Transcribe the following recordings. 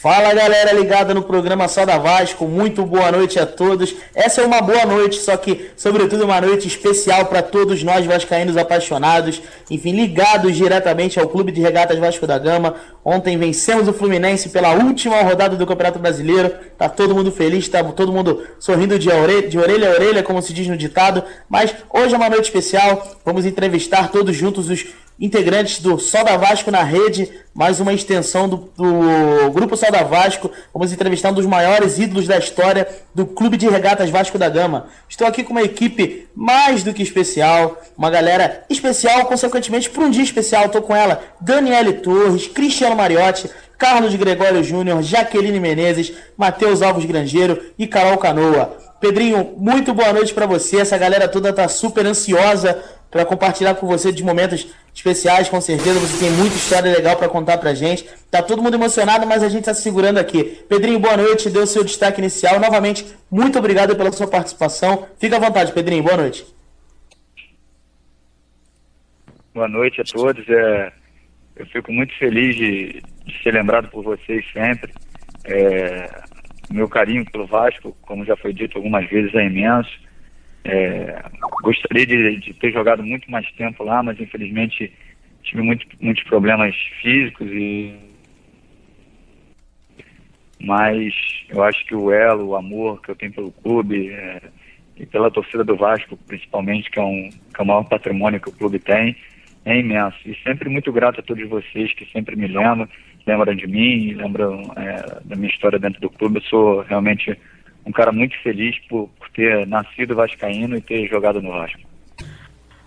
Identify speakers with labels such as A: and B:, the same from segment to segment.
A: Fala galera ligada no programa Só da Vasco, muito boa noite a todos. Essa é uma boa noite, só que sobretudo uma noite especial para todos nós vascaínos apaixonados, enfim, ligados diretamente ao Clube de Regatas Vasco da Gama. Ontem vencemos o Fluminense pela última rodada do Campeonato Brasileiro, tá todo mundo feliz, tá todo mundo sorrindo de orelha a orelha, como se diz no ditado, mas hoje é uma noite especial, vamos entrevistar todos juntos os integrantes do Só da Vasco na Rede, mais uma extensão do Grupo Só da Vasco. Vamos entrevistar um dos maiores ídolos da história do Clube de Regatas Vasco da Gama. Estou aqui com uma equipe mais do que especial, uma galera especial, consequentemente, por um dia especial. Estou com ela, Daniele Torres, Cristiano Mariotti, Carlos Gregório Júnior, Jaqueline Menezes, Matheus Alves Grangeiro e Carol Canoa. Pedrinho, muito boa noite para você. Essa galera toda tá super ansiosa para compartilhar com você de momentos especiais, com certeza. Você tem muita história legal para contar pra gente. Tá todo mundo emocionado, mas a gente tá se segurando aqui. Pedrinho, boa noite, deu o seu destaque inicial. Novamente, muito obrigado pela sua participação. Fica à vontade, Pedrinho, boa noite.
B: Boa noite a todos. Eu fico muito feliz de ser lembrado por vocês sempre. Meu carinho pelo Vasco, como já foi dito algumas vezes, é imenso. Gostaria de ter jogado muito mais tempo lá, mas infelizmente tive muitos problemas físicos, mas eu acho que o elo, o amor que eu tenho pelo clube e pela torcida do Vasco, principalmente, que é o maior patrimônio que o clube tem, é imenso. E sempre muito grato a todos vocês que sempre me lembram de mim, lembram da minha história dentro do clube. Eu sou realmente um cara muito feliz por ter nascido vascaíno e ter jogado no Vasco.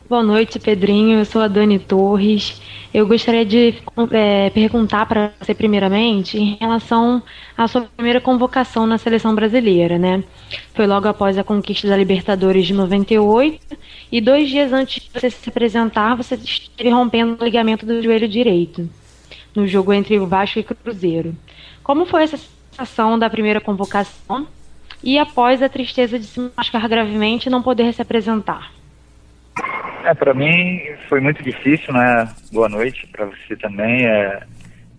C: Boa noite, Pedrinho. Eu sou a Dani Torres. Eu gostaria de perguntar para você primeiramente em relação à sua primeira convocação na seleção brasileira, né? Foi logo após a conquista da Libertadores de 98 e 2 dias antes de você se apresentar, você esteve rompendo o ligamento do joelho direito no jogo entre o Vasco e Cruzeiro. Como foi essa sensação da primeira convocação e após a tristeza de se machucar gravemente e não poder se apresentar?
B: Para mim foi muito difícil, né? Boa noite para você também.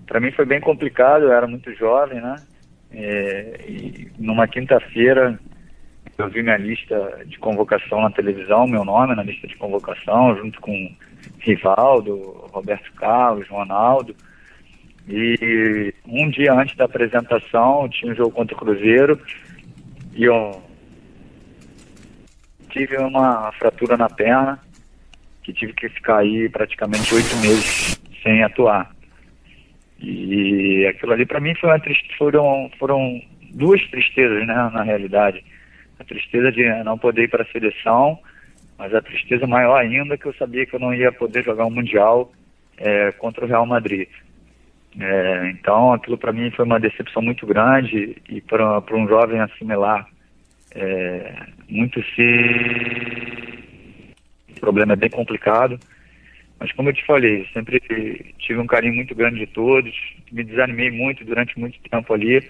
B: Para mim foi bem complicado, eu era muito jovem, né? E numa quinta-feira eu vi minha lista de convocação na televisão, meu nome na lista de convocação, junto com Rivaldo, Roberto Carlos, Ronaldo. E um dia antes da apresentação tinha um jogo contra o Cruzeiro e eu tive uma fratura na perna, que tive que ficar aí praticamente 8 meses sem atuar. E aquilo ali para mim foi foram duas tristezas, né, na realidade. A tristeza de não poder ir para a seleção, mas a tristeza maior ainda que eu sabia que eu não ia poder jogar um Mundial contra o Real Madrid. Então aquilo para mim foi uma decepção muito grande e para um jovem assimilar muito cedo. O problema é bem complicado, mas como eu te falei, sempre tive um carinho muito grande de todos, me desanimei muito durante muito tempo ali,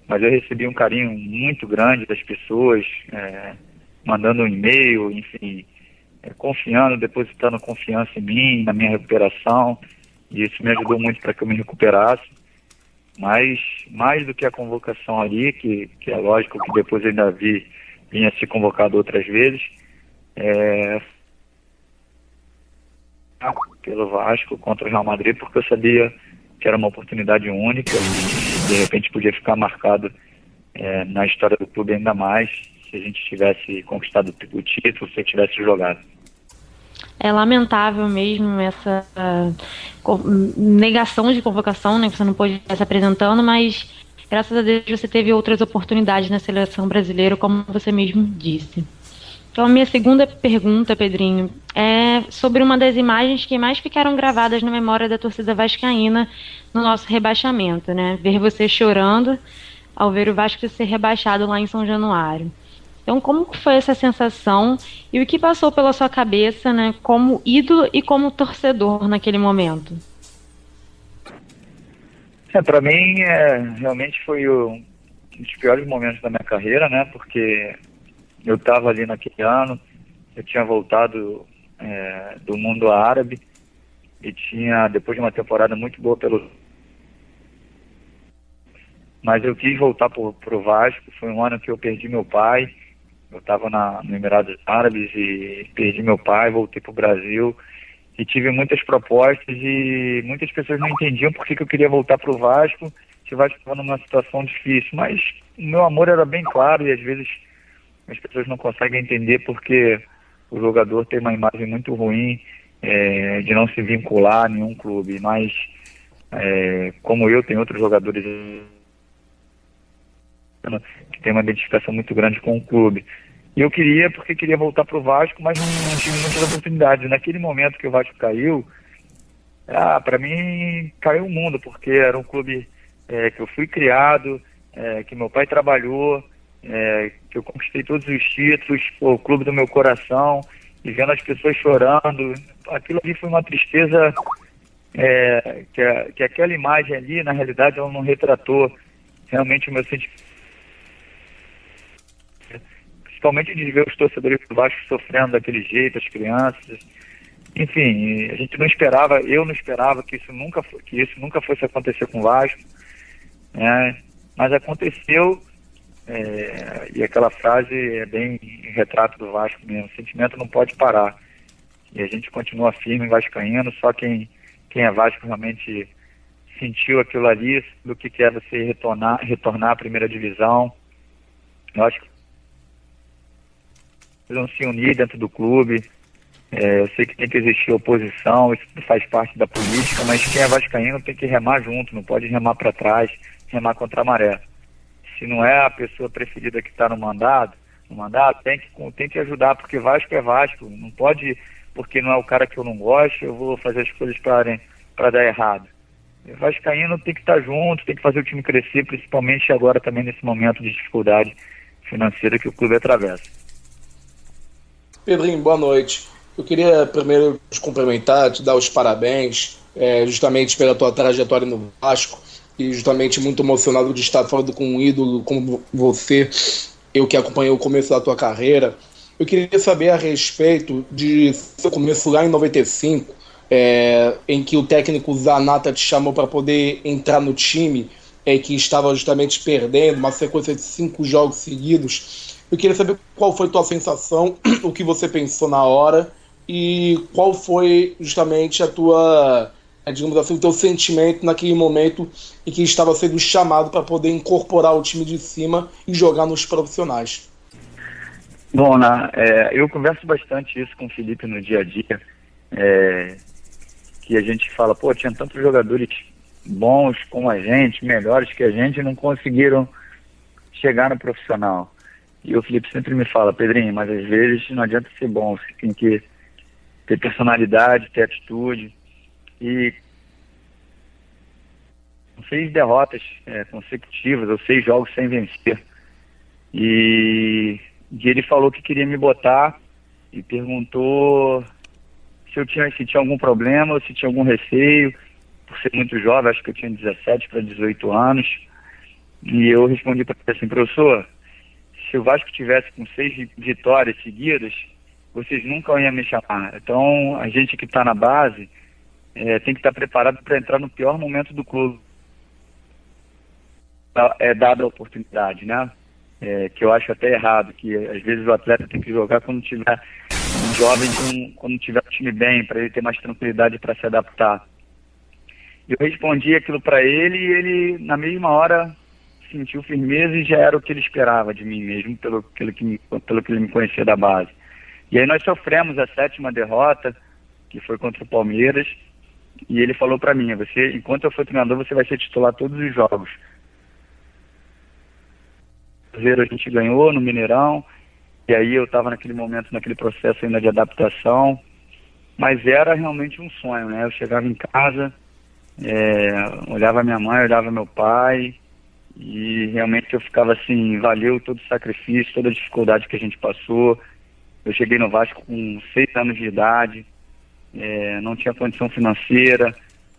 B: mas eu recebi um carinho muito grande das pessoas, mandando um e-mail, enfim, confiando, depositando confiança em mim, na minha recuperação, e isso me ajudou muito para que eu me recuperasse. Mas mais do que a convocação ali, que é lógico que depois eu ainda vinha ser convocado outras vezes, pelo Vasco contra o Real Madrid, porque eu sabia que era uma oportunidade única e de repente podia ficar marcado na história do clube ainda mais se a gente tivesse conquistado o título, se eu tivesse jogado.
C: É lamentável mesmo essa negação de convocação, né? Você não pôde estar se apresentando, mas graças a Deus você teve outras oportunidades na seleção brasileira, como você mesmo disse. Então, a minha segunda pergunta, Pedrinho, é sobre uma das imagens que mais ficaram gravadas na memória da torcida vascaína no nosso rebaixamento, né? Ver você chorando ao ver o Vasco ser rebaixado lá em São Januário. Então, como foi essa sensação e o que passou pela sua cabeça, né, como ídolo e como torcedor naquele momento?
B: Para mim, realmente foi um dos piores momentos da minha carreira, né? Porque eu estava ali naquele ano, eu tinha voltado do mundo árabe e tinha, depois de uma temporada muito boa pelo mas eu quis voltar pro Vasco. Foi um ano que eu perdi meu pai. Eu estava no Emirados Árabes e perdi meu pai, voltei pro Brasil e tive muitas propostas e muitas pessoas não entendiam por que eu queria voltar pro Vasco, se o Vasco estava numa situação difícil, mas o meu amor era bem claro e às vezes as pessoas não conseguem entender porque o jogador tem uma imagem muito ruim de não se vincular a nenhum clube, mas como eu, tem outros jogadores que tem uma identificação muito grande com o clube. E eu queria voltar para o Vasco, mas não tive muitas oportunidades. Naquele momento que o Vasco caiu, para mim caiu o mundo, porque era um clube que eu fui criado, que meu pai trabalhou, que eu conquistei todos os títulos, o clube do meu coração, e vendo as pessoas chorando, aquilo ali foi uma tristeza, que aquela imagem ali, na realidade, ela não retratou realmente o meu sentimento. Principalmente de ver os torcedores do Vasco sofrendo daquele jeito, as crianças. Enfim, a gente não esperava, eu não esperava que isso nunca fosse acontecer com o Vasco, né? Mas aconteceu, e aquela frase é bem retrato do Vasco mesmo: o sentimento não pode parar. E a gente continua firme, vascaíno. Só quem é Vasco realmente sentiu aquilo ali, do que é você retornar à primeira divisão. Eu acho que precisam se unir dentro do clube. Eu sei que tem que existir oposição, isso faz parte da política, mas quem é vascaíno tem que remar junto, não pode remar para trás, remar contra a maré. Se não é a pessoa preferida que está no mandato, tem que ajudar, porque Vasco é Vasco. Não pode, porque não é o cara que eu não gosto, eu vou fazer as coisas para dar errado. O vascaíno tem que estar junto, tem que fazer o time crescer, principalmente agora também nesse momento de dificuldade financeira que o clube atravessa.
D: Pedrinho, boa noite. Eu queria primeiro te cumprimentar, te dar os parabéns, justamente pela tua trajetória no Vasco, e justamente muito emocionado de estar falando com um ídolo como você, eu que acompanhei o começo da tua carreira. Eu queria saber a respeito de seu começo lá em 95, em que o técnico Zanata te chamou para poder entrar no time, que estava justamente perdendo uma sequência de 5 jogos seguidos. Eu queria saber qual foi a tua sensação, o que você pensou na hora e qual foi justamente a tua, digamos assim, o teu sentimento naquele momento em que estava sendo chamado para poder incorporar o time de cima e jogar nos profissionais.
B: Bom, eu converso bastante isso com o Felipe no dia a dia, que a gente fala, tinha tantos jogadores bons como a gente, melhores que a gente, e não conseguiram chegar no profissional. E o Felipe sempre me fala: Pedrinho, mas às vezes não adianta ser bom, você tem que ter personalidade, ter atitude. E 6 derrotas consecutivas, ou 6 jogos sem vencer. E ele falou que queria me botar e perguntou se tinha algum problema ou se tinha algum receio, por ser muito jovem, acho que eu tinha 17 para 18 anos. E eu respondi para ele assim: professor, se o Vasco tivesse com 6 vitórias seguidas, vocês nunca iam me chamar. Então, a gente que está na base tem que estar preparado para entrar no pior momento do clube. Dada a oportunidade, né? Que eu acho até errado, que às vezes o atleta tem que jogar quando tiver um jovem, quando tiver um time bem, para ele ter mais tranquilidade para se adaptar. Eu respondi aquilo para ele e ele, na mesma hora, sentiu firmeza e já era o que ele esperava de mim mesmo, pelo que ele me conhecia da base. E aí nós sofremos a 7ª derrota, que foi contra o Palmeiras, e ele falou para mim: enquanto eu for treinador, você vai ser titular todos os jogos. A gente ganhou no Mineirão, e aí eu estava naquele momento, naquele processo ainda de adaptação, mas era realmente um sonho, né? Eu chegava em casa, olhava minha mãe, olhava meu pai, e realmente eu ficava assim: valeu todo o sacrifício, toda a dificuldade que a gente passou. Eu cheguei no Vasco com 6 anos de idade, não tinha condição financeira.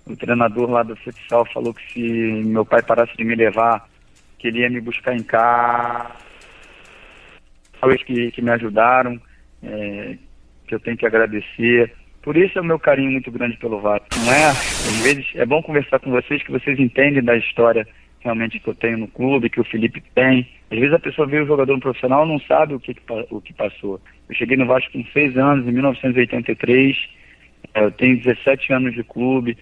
B: O treinador lá do futsal falou que se meu pai parasse de me levar, que ele ia me buscar em casa. Pessoas que me ajudaram, que eu tenho que agradecer. Por isso é o meu carinho muito grande pelo Vasco. Não é? Às vezes é bom conversar com vocês, que vocês entendem da história realmente que eu tenho no clube, que o Felipe tem. Às vezes a pessoa vê o jogador no profissional e não sabe o que passou. Eu cheguei no Vasco com 6 anos, em 1983, eu tenho 17 anos de clube,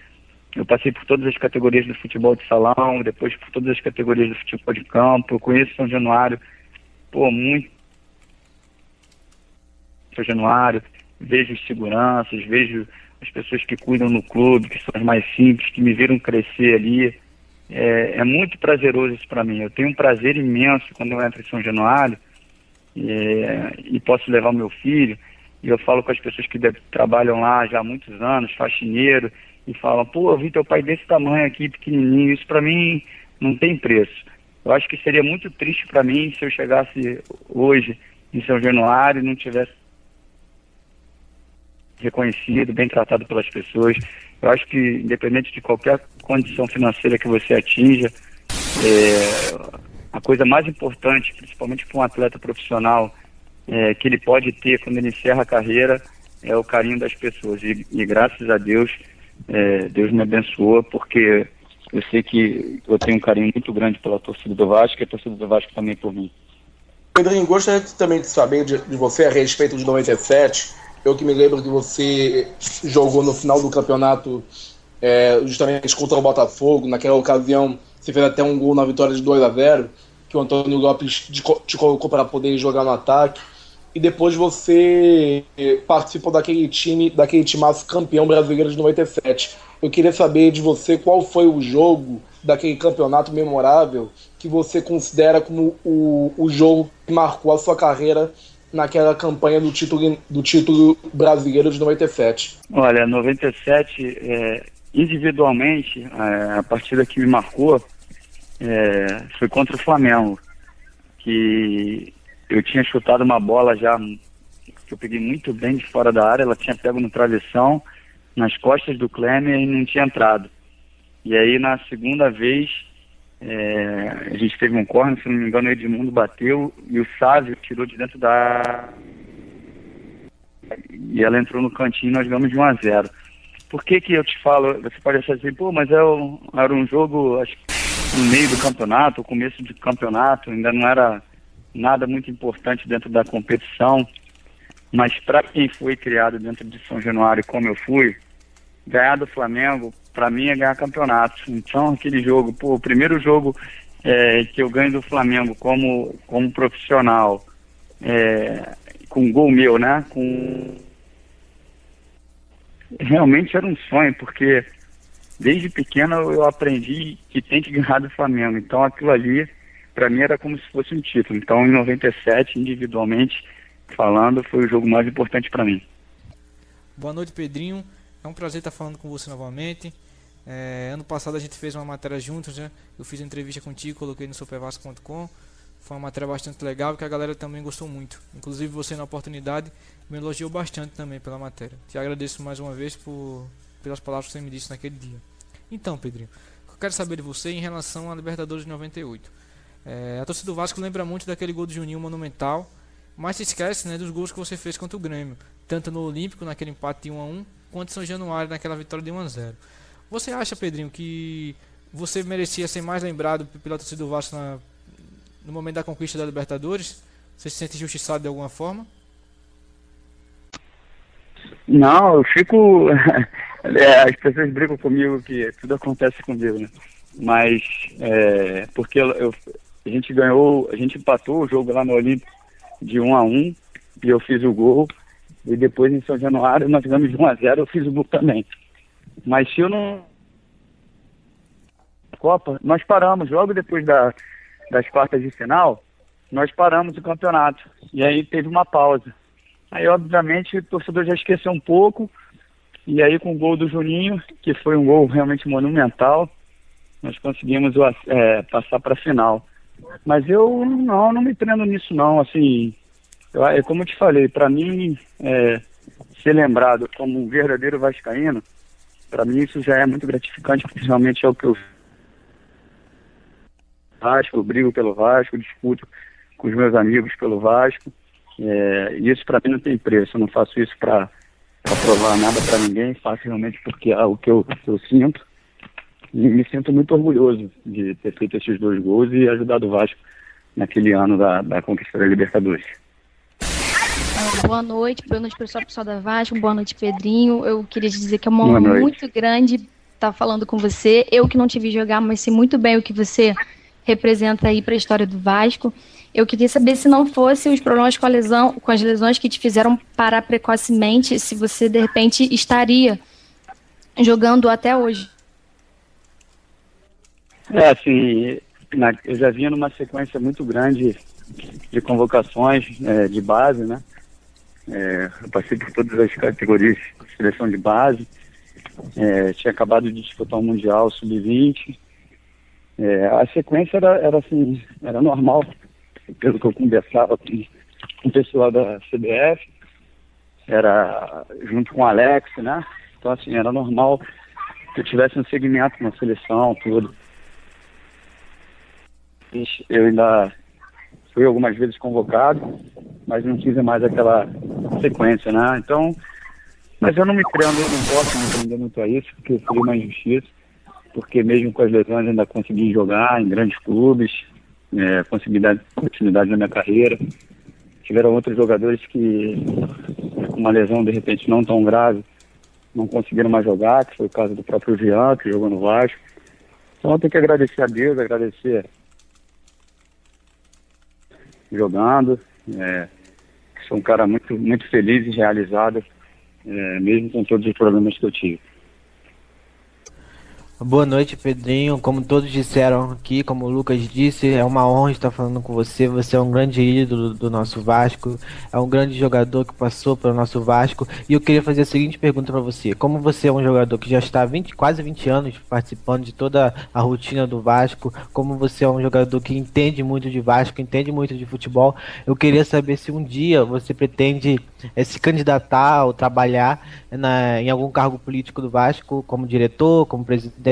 B: eu passei por todas as categorias do futebol de salão, depois por todas as categorias do futebol de campo, eu conheço São Januário, muito São Januário, vejo os seguranças, vejo as pessoas que cuidam no clube, que são as mais simples, que me viram crescer ali. É muito prazeroso isso para mim. Eu tenho um prazer imenso quando eu entro em São Januário e posso levar o meu filho. E eu falo com as pessoas que trabalham lá já há muitos anos, faxineiro, e falam, pô, eu vi teu pai desse tamanho aqui, pequenininho. Isso para mim não tem preço. Eu acho que seria muito triste para mim se eu chegasse hoje em São Januário e não tivesse reconhecido, bem tratado pelas pessoas. Eu acho que, independente de qualquer condição financeira que você atinja, a coisa mais importante, principalmente para um atleta profissional, que ele pode ter quando ele encerra a carreira, é o carinho das pessoas. E graças a Deus, Deus me abençoou, porque eu sei que eu tenho um carinho muito grande pela torcida do Vasco e a torcida do Vasco também por mim.
D: Pedrinho, gostaria também de saber de você a respeito de 97. Eu que me lembro que você jogou no final do campeonato justamente contra o Botafogo. Naquela ocasião, você fez até um gol na vitória de 2-0, que o Antônio Lopes te colocou para poder jogar no ataque. E depois você participou daquele timaço campeão brasileiro de 97. Eu queria saber de você qual foi o jogo daquele campeonato memorável que você considera como o jogo que marcou a sua carreira naquela campanha do título brasileiro de 97.
B: Olha, 97, individualmente, a partida que me marcou foi contra o Flamengo, que eu tinha chutado uma bola já, que eu peguei muito bem de fora da área, ela tinha pego no travessão, nas costas do Klemer e não tinha entrado. E aí, na segunda vez, a gente teve um corner, se não me engano, o Edmundo bateu e o Sávio tirou de dentro da área e ela entrou no cantinho e nós ganhamos de 1-0. Por que eu te falo? Você pode achar assim, pô, mas era um jogo, acho que no meio do campeonato, começo de campeonato, ainda não era nada muito importante dentro da competição, mas para quem foi criado dentro de São Januário, como eu fui, ganhar do Flamengo, para mim, é ganhar campeonato. Então, aquele jogo, o primeiro jogo que eu ganho do Flamengo como profissional, com gol meu, né? Realmente era um sonho, porque desde pequeno eu aprendi que tem que ganhar do Flamengo. Então, aquilo ali, para mim, era como se fosse um título. Então, em 97, individualmente falando, foi o jogo mais importante para mim.
E: Boa noite, Pedrinho. É um prazer estar falando com você novamente. Ano passado a gente fez uma matéria juntos, né? Eu fiz uma entrevista contigo, coloquei no supervasco.com. Foi uma matéria bastante legal que a galera também gostou muito. Inclusive você, na oportunidade, me elogiou bastante também pela matéria. Te agradeço mais uma vez pelas palavras que você me disse naquele dia. Então, Pedrinho, eu quero saber de você em relação à Libertadores de 98. A torcida do Vasco lembra muito daquele gol do Juninho monumental, mas se esquece, né, dos gols que você fez contra o Grêmio, tanto no Olímpico, naquele empate de 1-1, quanto em São Januário, naquela vitória de 1-0. Você acha, Pedrinho, que você merecia ser mais lembrado pela torcida do Vasco no momento da conquista da Libertadores? Você se sente injustiçado de alguma forma?
B: Não, eu fico... as pessoas brigam comigo que tudo acontece comigo, né? Mas, porque a gente empatou o jogo lá no Olímpico de 1-1, e eu fiz o gol, e depois em São Januário nós ganhamos de 1-0, eu fiz o gol também. Mas se eu não... Copa, nós paramos, logo depois das quartas de final, nós paramos o campeonato, e aí teve uma pausa. Aí, obviamente, o torcedor já esqueceu um pouco, e aí com o gol do Juninho, que foi um gol realmente monumental, nós conseguimos passar para a final. Mas eu não me prendo nisso não, assim, como eu te falei, para mim, ser lembrado como um verdadeiro vascaíno, para mim isso já é muito gratificante, porque realmente é o que eu Vasco, eu brigo pelo Vasco, discuto com os meus amigos pelo Vasco, e isso para mim não tem preço. Eu não faço isso para provar nada para ninguém, faço realmente porque é o que eu sinto,
F: E me sinto muito orgulhoso de ter feito esses 2 gols e ajudado o Vasco naquele ano da conquista da Libertadores.
G: Boa noite pessoal da Vasco, boa noite, Pedrinho. Eu queria te dizer que é uma honra muito grande estar falando com você. Eu que não te vi jogar, mas sei muito bem o que você representa aí para a história do Vasco. Eu queria saber, se não fosse os problemas com as lesões que te fizeram parar precocemente, se você de repente estaria jogando até hoje.
F: Assim, eu já vinha numa sequência muito grande de convocações de base, né? Eu passei por todas as categorias de seleção de base, tinha acabado de disputar o Mundial Sub-20. A sequência era normal, pelo que eu conversava com o pessoal da CBF, era junto com o Alex, né? Então, assim, era normal que eu tivesse um segmento na seleção, tudo. Eu ainda fui algumas vezes convocado, mas não tive mais aquela sequência, né? Então, mas eu não me prendo, eu não posso me prender muito a isso, porque seria uma injustiça, porque mesmo com as lesões ainda consegui jogar em grandes clubes, consegui dar continuidade na minha carreira. Tiveram outros jogadores que, com uma lesão de repente não tão grave, não conseguiram mais jogar, que foi o caso do próprio Jean, que jogou no Vasco. Então eu tenho que agradecer a Deus, agradecer jogando, sou um cara muito, muito feliz e realizado, mesmo com todos os problemas que eu tive.
H: Boa noite, Pedrinho. Como todos disseram aqui, como o Lucas disse, é uma honra estar falando com você. Você é um grande ídolo do nosso Vasco, é um grande jogador que passou pelo nosso Vasco. E eu queria fazer a seguinte pergunta para você: como você é um jogador que já está quase 20 anos participando de toda a rotina do Vasco, como você é um jogador que entende muito de Vasco, entende muito de futebol, eu queria saber se um dia você pretende se candidatar ou trabalhar em algum cargo político do Vasco, como diretor, como presidente,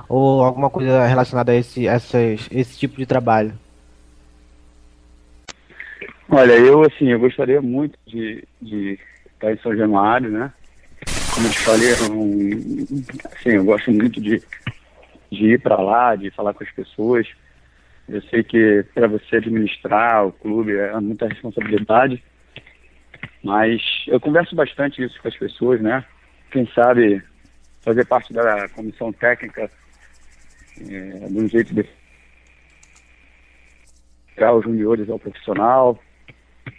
H: ou alguma coisa relacionada a esse tipo de trabalho.
F: Olha, eu gostaria muito de estar em São Januário, né? Como eu te falei, eu gosto muito de ir para lá, de falar com as pessoas. Eu sei que para você administrar o clube é muita responsabilidade, mas eu converso bastante isso com as pessoas, né? Quem sabe fazer parte da comissão técnica de um jeito de tirar os juniores ao profissional.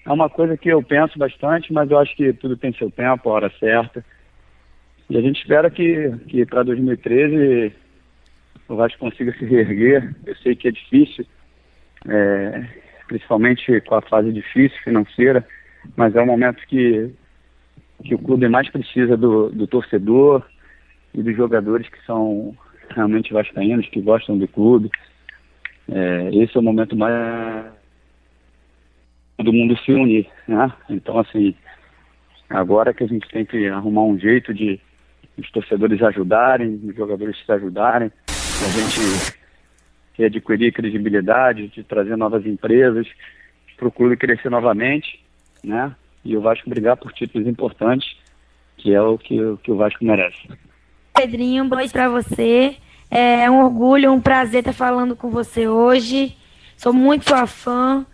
F: É uma coisa que eu penso bastante, mas eu acho que tudo tem seu tempo, a hora certa. E a gente espera que para 2013 o Vasco consiga se reerguer. Eu sei que é difícil, principalmente com a fase difícil financeira, mas é um momento que o clube mais precisa do torcedor e dos jogadores que são realmente vascaínos, que gostam do clube. Esse é o momento mais todo mundo se unir, né? Então, assim, agora que a gente tem que arrumar um jeito de os torcedores ajudarem, os jogadores se ajudarem, a gente adquirir credibilidade, de trazer novas empresas para o clube crescer novamente, né? E o Vasco brigar por títulos importantes, que é o que o Vasco merece.
I: Pedrinho, um beijo pra você. É um orgulho, um prazer estar falando com você hoje. Sou muito sua fã.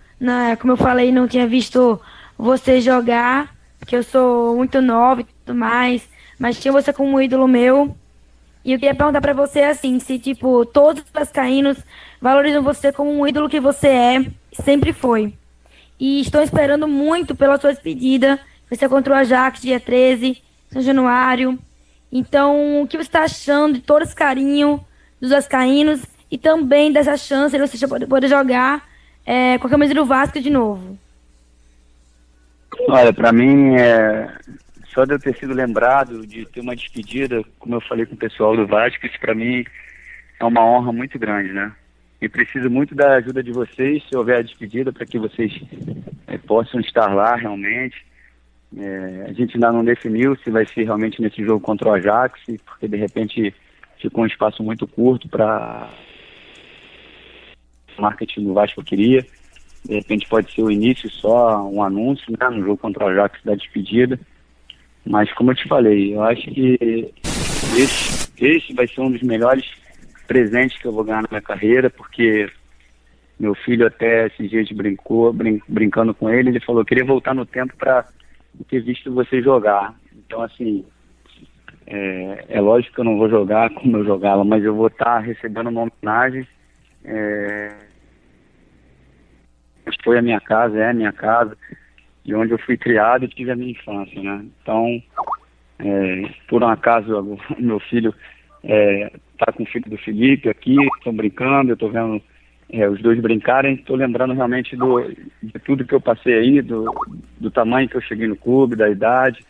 I: Como eu falei, não tinha visto você jogar, porque eu sou muito nova e tudo mais, mas tinha você como ídolo meu. E eu queria perguntar pra você, assim, se, todos os vascaínos valorizam você como um ídolo que você é, sempre foi. E estão esperando muito pela sua despedida. Você contra o Ajax, dia 13, São Januário. Então, o que você está achando de todo esse carinho dos vascaínos e também dessa chance de você poder jogar com a camisa do Vasco de novo?
F: Olha, para mim, só de eu ter sido lembrado de ter uma despedida, como eu falei com o pessoal do Vasco, isso para mim é uma honra muito grande, né? E preciso muito da ajuda de vocês, se houver a despedida, para que vocês possam estar lá realmente. A gente ainda não definiu se vai ser realmente nesse jogo contra o Ajax, porque de repente ficou um espaço muito curto para o marketing do Vasco queria. De repente pode ser o início só, um anúncio, né, no jogo contra o Ajax da despedida. Mas como eu te falei, eu acho que esse vai ser um dos melhores presente que eu vou ganhar na minha carreira, porque meu filho até esses dias brincando com ele falou, queria voltar no tempo para ter visto você jogar. Então, assim, é lógico que eu não vou jogar como eu jogava, mas eu vou estar recebendo uma homenagem. Foi a minha casa, é a minha casa, e onde eu fui criado e tive a minha infância, né? Então, por um acaso, meu filho tá com o filho do Felipe aqui, estão brincando, eu tô vendo os dois brincarem, tô lembrando realmente de tudo que eu passei aí, do tamanho que eu cheguei no clube, da idade,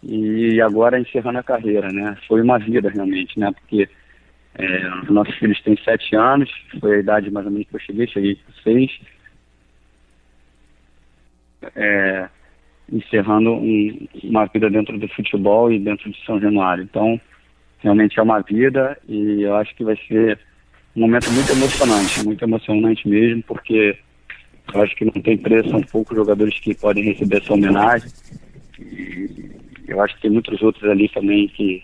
F: e agora encerrando a carreira, né? Foi uma vida realmente, né? Porque os nossos filhos têm 7 anos, foi a idade mais ou menos que eu cheguei com 6, encerrando uma vida dentro do futebol e dentro de São Januário. Então, realmente é uma vida, e eu acho que vai ser um momento muito emocionante mesmo, porque eu acho que não tem preço, são poucos jogadores que podem receber essa homenagem, e eu acho que tem muitos outros ali também que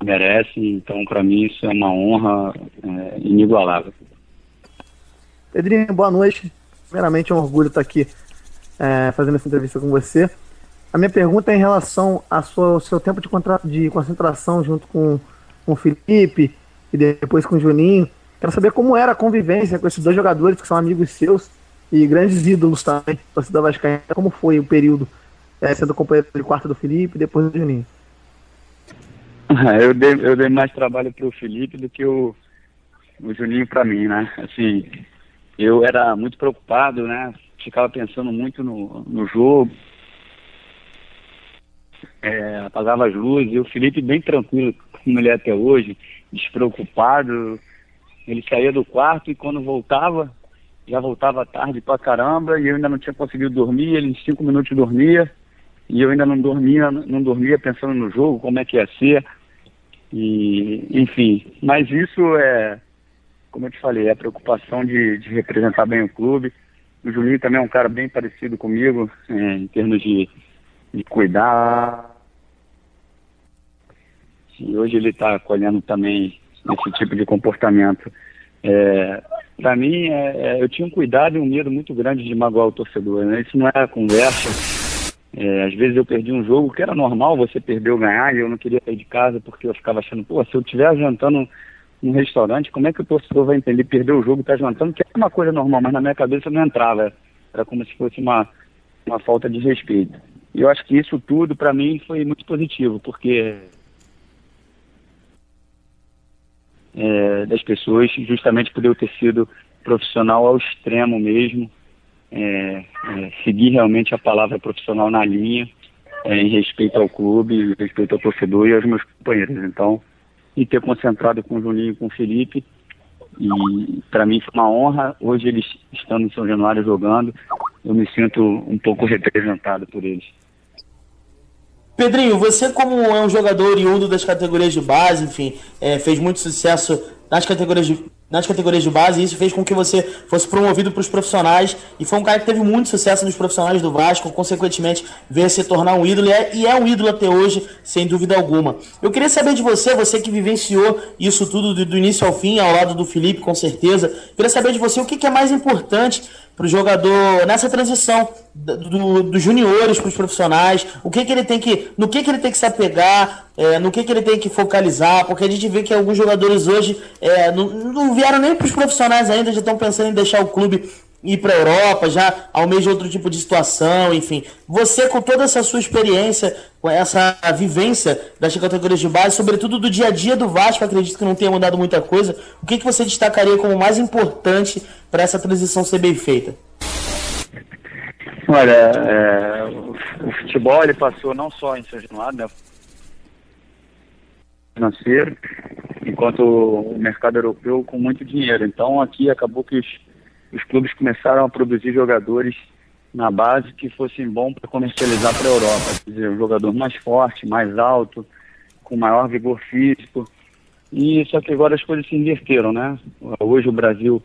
F: merecem, então para mim isso é uma honra inigualável.
J: Pedrinho, boa noite. Primeiramente é um orgulho estar aqui fazendo essa entrevista com você. A minha pergunta é em relação ao seu tempo de concentração junto com o Felipe e depois com o Juninho. Quero saber como era a convivência com esses dois jogadores que são amigos seus e grandes ídolos também, torcida vascaína. Como foi o período sendo companheiro de quarto do Felipe e depois do Juninho?
F: Eu dei mais trabalho para o Felipe do que o Juninho para mim, né? Assim, eu era muito preocupado, né? Ficava pensando muito no jogo, apagava as luzes, e o Felipe bem tranquilo, como ele é até hoje, despreocupado. Ele saía do quarto e quando voltava, já voltava tarde pra caramba, e eu ainda não tinha conseguido dormir, ele em 5 minutos dormia, e eu ainda não dormia pensando no jogo, como é que ia ser, e enfim. Mas isso como eu te falei, é a preocupação de representar bem o clube. O Juninho também é um cara bem parecido comigo, em termos de cuidar. E hoje ele está colhendo também esse tipo de comportamento. Para mim, eu tinha um cuidado e um medo muito grande de magoar o torcedor, né? Isso não era conversa. Às vezes eu perdi um jogo, que era normal você perder ou ganhar, e eu não queria sair de casa porque eu ficava achando, se eu estiver jantando num restaurante, como é que o torcedor vai entender perder o jogo, tá jantando, que é uma coisa normal, mas na minha cabeça não entrava. Era como se fosse uma falta de respeito. E eu acho que isso tudo, para mim, foi muito positivo, porque das pessoas, justamente por eu ter sido profissional ao extremo mesmo, seguir realmente a palavra profissional na linha, em respeito ao clube, em respeito ao torcedor e aos meus companheiros. Então, e ter concentrado com o Juninho e com o Felipe, e para mim foi uma honra. Hoje eles estando em São Januário jogando, eu me sinto um pouco representado por eles.
A: Pedrinho, você como é um jogador oriundo das categorias de base, enfim, fez muito sucesso nas categorias de base, e isso fez com que você fosse promovido para os profissionais, e foi um cara que teve muito sucesso nos profissionais do Vasco, consequentemente veio a se tornar um ídolo, e é um ídolo até hoje, sem dúvida alguma. Eu queria saber de você que vivenciou isso tudo do início ao fim, ao lado do Felipe, com certeza. Queria saber de você o que é mais importante para o jogador nessa transição dos juniores para os profissionais, no que ele tem que se apegar, no que ele tem que focalizar, porque a gente vê que alguns jogadores hoje não vieram nem para os profissionais ainda, já estão pensando em deixar o clube ir para a Europa, já almeja outro tipo de situação, enfim. Você, com toda essa sua experiência, com essa vivência das categorias de base, sobretudo do dia a dia do Vasco, acredito que não tenha mudado muita coisa, o que você destacaria como mais importante para essa transição ser bem feita?
F: Olha, o futebol ele passou não só em São Januário, né, financeiro, enquanto o mercado europeu com muito dinheiro. Então aqui acabou que os clubes começaram a produzir jogadores na base que fossem bons para comercializar para a Europa. Quer dizer, um jogador mais forte, mais alto, com maior vigor físico. E só que agora as coisas se inverteram, né? Hoje o Brasil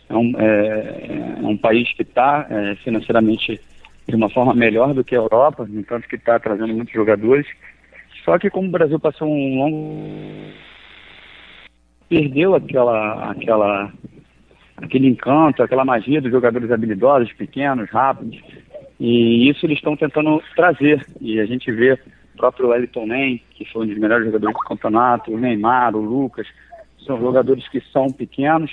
F: é um país que está financeiramente de uma forma melhor do que a Europa, no entanto que está trazendo muitos jogadores. Só que como o Brasil passou um longo perdeu aquele encanto, aquela magia dos jogadores habilidosos, pequenos, rápidos, e isso eles estão tentando trazer, e a gente vê o próprio Wellington Nem, que foi um dos melhores jogadores do campeonato, o Neymar, o Lucas, são jogadores que são pequenos,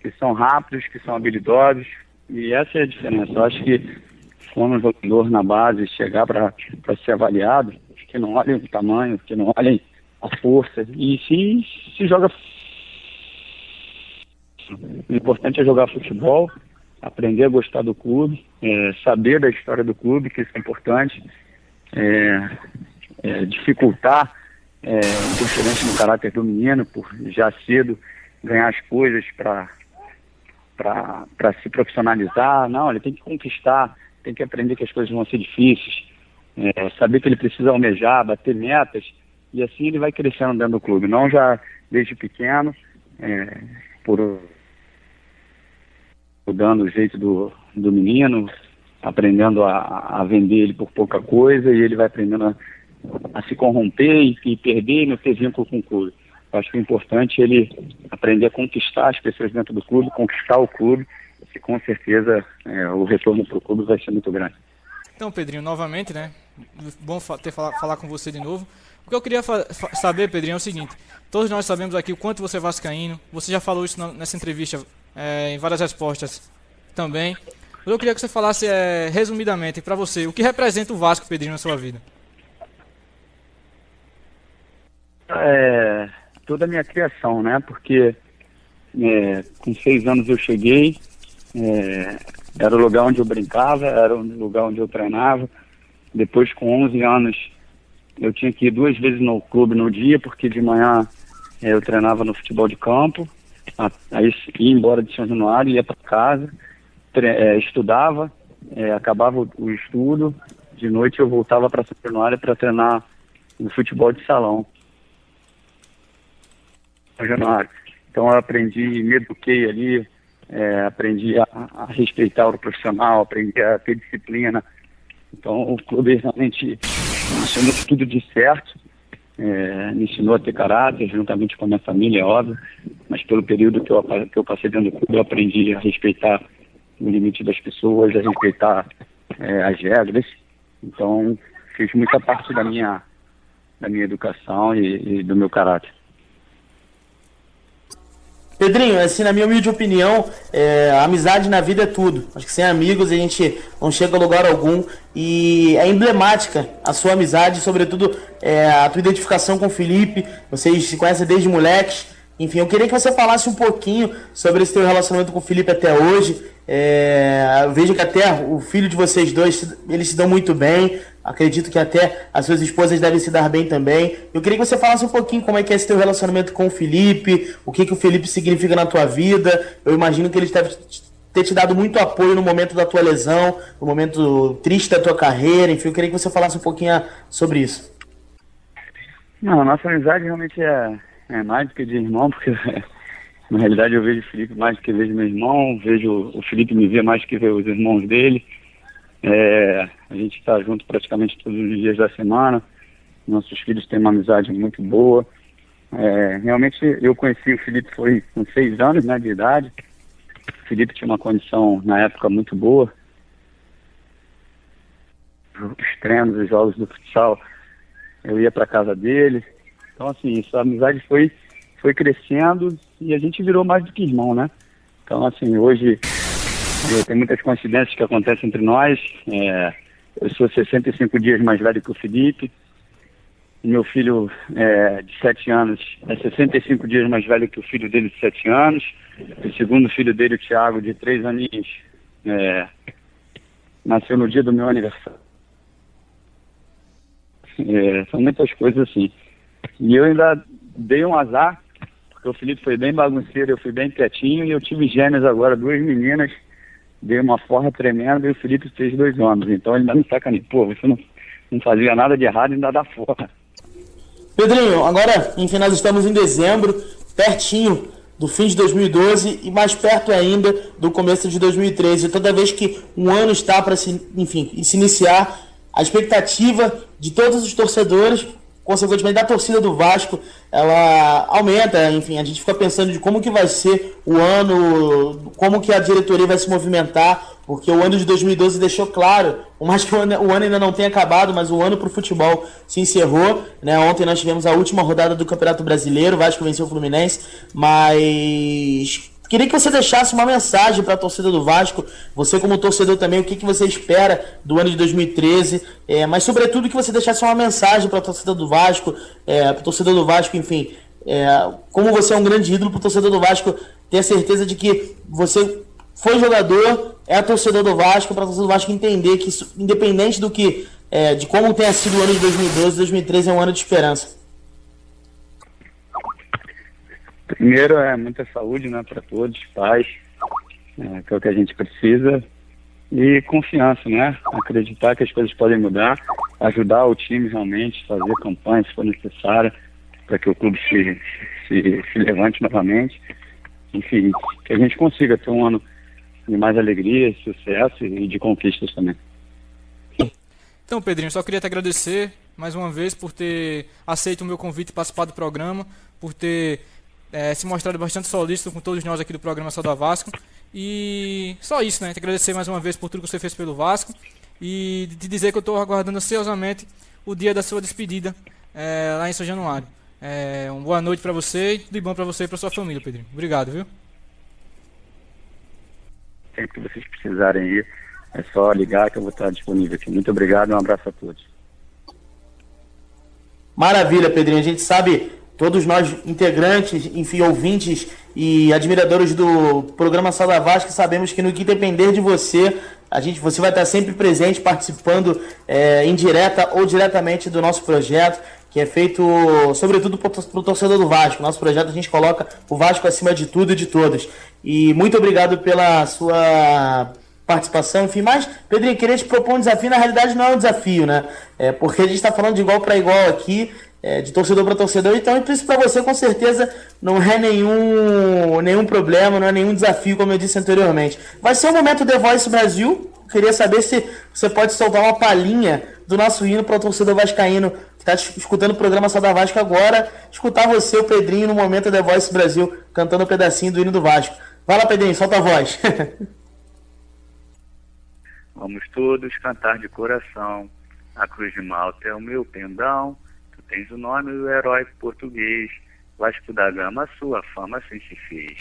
F: que são rápidos, que são habilidosos, e essa é a diferença. Eu acho que quando um jogador na base chegar para ser avaliado, que não olhem o tamanho, que não olhem a força, e se joga. O importante é jogar futebol, aprender a gostar do clube, saber da história do clube, que isso é importante, dificultar interferência no caráter do menino, por já cedo ganhar as coisas para se profissionalizar. Não, ele tem que conquistar, tem que aprender que as coisas vão ser difíceis, saber que ele precisa almejar, bater metas, e assim ele vai crescendo dentro do clube, não já desde pequeno, mudando o jeito do menino, aprendendo a vender ele por pouca coisa, e ele vai aprendendo a se corromper e perder e não ter vínculo com o clube. Eu acho que é importante ele aprender a conquistar as pessoas dentro do clube, conquistar o clube, e com certeza o retorno para o clube vai ser muito grande.
E: Então, Pedrinho, novamente, né? Bom falar com você de novo. O que eu queria saber, Pedrinho, é o seguinte: todos nós sabemos aqui o quanto você é vascaíno, você já falou isso nessa entrevista em várias respostas também. Eu queria que você falasse resumidamente para você o que representa o Vasco, Pedrinho, na sua vida.
F: Toda a minha criação, né? Porque com 6 anos eu cheguei, era o lugar onde eu brincava, era o lugar onde eu treinava. Depois, com 11 anos, eu tinha que ir 2 vezes no clube no dia, porque de manhã eu treinava no futebol de campo, aí ia embora de São Januário, ia para casa, estudava, acabava o estudo, de noite eu voltava para São Januário para treinar no futebol de salão. São Januário. Então eu aprendi, me eduquei ali, aprendi a respeitar o profissional, aprendi a ter disciplina. Então o clube realmente me ensinou tudo de certo, me ensinou a ter caráter, juntamente com a minha família, é óbvio, mas pelo período que eu passei dentro do clube, eu aprendi a respeitar o limite das pessoas, a respeitar as regras. Então fez muita parte da minha educação e do meu caráter.
A: Pedrinho, assim, na minha humilde opinião, a amizade na vida é tudo. Acho que sem amigos a gente não chega a lugar algum. E é emblemática a sua amizade, sobretudo a tua identificação com o Felipe. Vocês se conhecem desde moleques. Enfim, eu queria que você falasse um pouquinho sobre esse teu relacionamento com o Felipe até hoje. Eu vejo que até o filho de vocês dois, eles se dão muito bem. Acredito que até as suas esposas devem se dar bem também. Eu queria que você falasse um pouquinho como é que é esse teu relacionamento com o Felipe, o que o Felipe significa na tua vida. Eu imagino que ele deve ter te dado muito apoio no momento da tua lesão, no momento triste da tua carreira. Enfim, eu queria que você falasse um pouquinho sobre isso.
F: Não, a nossa amizade realmente é mais do que de irmão, porque na realidade eu vejo o Felipe mais do que vejo meu irmão, vejo o Felipe me ver mais do que ver os irmãos dele. A gente está junto praticamente todos os dias da semana. Nossos filhos têm uma amizade muito boa. Realmente eu conheci o Felipe foi com 6 anos, né, de idade. O Felipe tinha uma condição na época muito boa. Os treinos, os jogos do futsal, eu ia para casa dele. Então assim, essa amizade foi crescendo e a gente virou mais do que irmão, né? Então assim, hoje tem muitas coincidências que acontecem entre nós. Eu sou 65 dias mais velho que o Felipe. Meu filho de 7 anos é 65 dias mais velho que o filho dele de 7 anos. O segundo filho dele, o Thiago, de 3 aninhos, nasceu no dia do meu aniversário. São muitas coisas assim. E eu ainda dei um azar, porque o Felipe foi bem bagunceiro, eu fui bem quietinho, e eu tive gêmeas agora, 2 meninas. Dei uma forra tremenda e o Felipe fez 2 anos. Então ele ainda me sacaneia. Pô, você não fazia nada de errado e ainda dá forra.
A: Pedrinho, agora, enfim, nós estamos em dezembro, pertinho do fim de 2012 e mais perto ainda do começo de 2013. E toda vez que um ano está para se iniciar, a expectativa de todos os torcedores consequentemente da torcida do Vasco, ela aumenta, enfim, a gente fica pensando de como que vai ser o ano, como que a diretoria vai se movimentar, porque o ano de 2012 deixou claro, por mais que o ano ainda não tenha acabado, mas o ano para o futebol se encerrou, né? Ontem nós tivemos a última rodada do Campeonato Brasileiro, o Vasco venceu o Fluminense, mas queria que você deixasse uma mensagem para a torcida do Vasco, você como torcedor também, o que você espera do ano de 2013, mas sobretudo que você deixasse uma mensagem para a torcida do Vasco, para o torcedor do Vasco, enfim, como você é um grande ídolo, para o torcedor do Vasco ter a certeza de que você foi jogador, é torcedor do Vasco, para o torcedor do Vasco entender que isso, independente do que, de como tenha sido o ano de 2012, 2013 é um ano de esperança.
F: Primeiro muita saúde, né, para todos, paz, que é o que a gente precisa, e confiança, né, acreditar que as coisas podem mudar, ajudar o time realmente, fazer campanha se for necessária, para que o clube se levante novamente, enfim, que a gente consiga ter um ano de mais alegria, sucesso e de conquistas também.
E: Então, Pedrinho, só queria te agradecer mais uma vez por ter aceito o meu convite e participado do programa, por ter se mostrado bastante solícito com todos nós aqui do programa Sauda Vasco. E só isso, né? Te agradecer mais uma vez por tudo que você fez pelo Vasco e te dizer que eu estou aguardando ansiosamente o dia da sua despedida lá em São Januário. Uma boa noite para você e tudo de bom para você e para sua família, Pedrinho. Obrigado, viu?
F: Sempre que vocês precisarem ir, é só ligar que eu vou estar disponível aqui. Muito obrigado e um abraço a todos.
A: Maravilha, Pedrinho. A gente sabe, todos nós integrantes, enfim, ouvintes e admiradores do programa Sauda Vasco, sabemos que no que depender de você, você vai estar sempre presente, participando indireta ou diretamente do nosso projeto, que é feito sobretudo para o torcedor do Vasco. Nosso projeto, a gente coloca o Vasco acima de tudo e de todos. E muito obrigado pela sua participação, enfim, mas, Pedrinho, queria te propor um desafio. Na realidade não é um desafio, né? Porque a gente está falando de igual para igual aqui, de torcedor para torcedor, então isso para você com certeza não é nenhum problema, não é nenhum desafio, como eu disse anteriormente. Vai ser o momento The Voice Brasil. Queria saber se você pode soltar uma palhinha do nosso hino para o torcedor vascaíno que está escutando o programa Sauda Vasco agora, escutar você, o Pedrinho, no momento The Voice Brasil, cantando um pedacinho do hino do Vasco. Vai lá, Pedrinho, solta a voz.
F: Vamos todos cantar de coração, a cruz de Malta é o meu pendão, tu tens o nome do herói português, Vasco da Gama, sua fama assim se fez.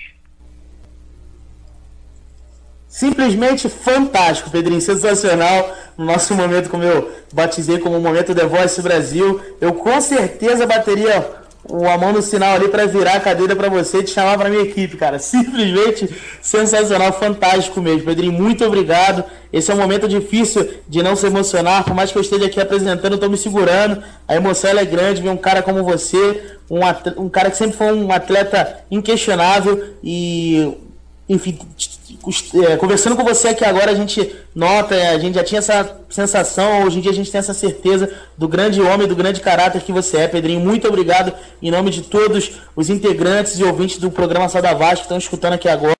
A: Simplesmente fantástico, Pedrinho, sensacional. No nosso momento, como eu batizei como momento The Voice Brasil, eu com certeza bateria a mão no sinal ali para virar a cadeira para você e te chamar para minha equipe, cara. Simplesmente sensacional, fantástico mesmo. Pedrinho, muito obrigado. Esse é um momento difícil de não se emocionar, por mais que eu esteja aqui apresentando, eu estou me segurando. A emoção ela é grande, ver um cara como você, um cara que sempre foi um atleta inquestionável e, enfim, conversando com você aqui agora, a gente nota, a gente já tinha essa sensação, hoje em dia a gente tem essa certeza do grande homem, do grande caráter que você é, Pedrinho. Muito obrigado em nome de todos os integrantes e ouvintes do programa Sauda Vasco que estão escutando aqui agora.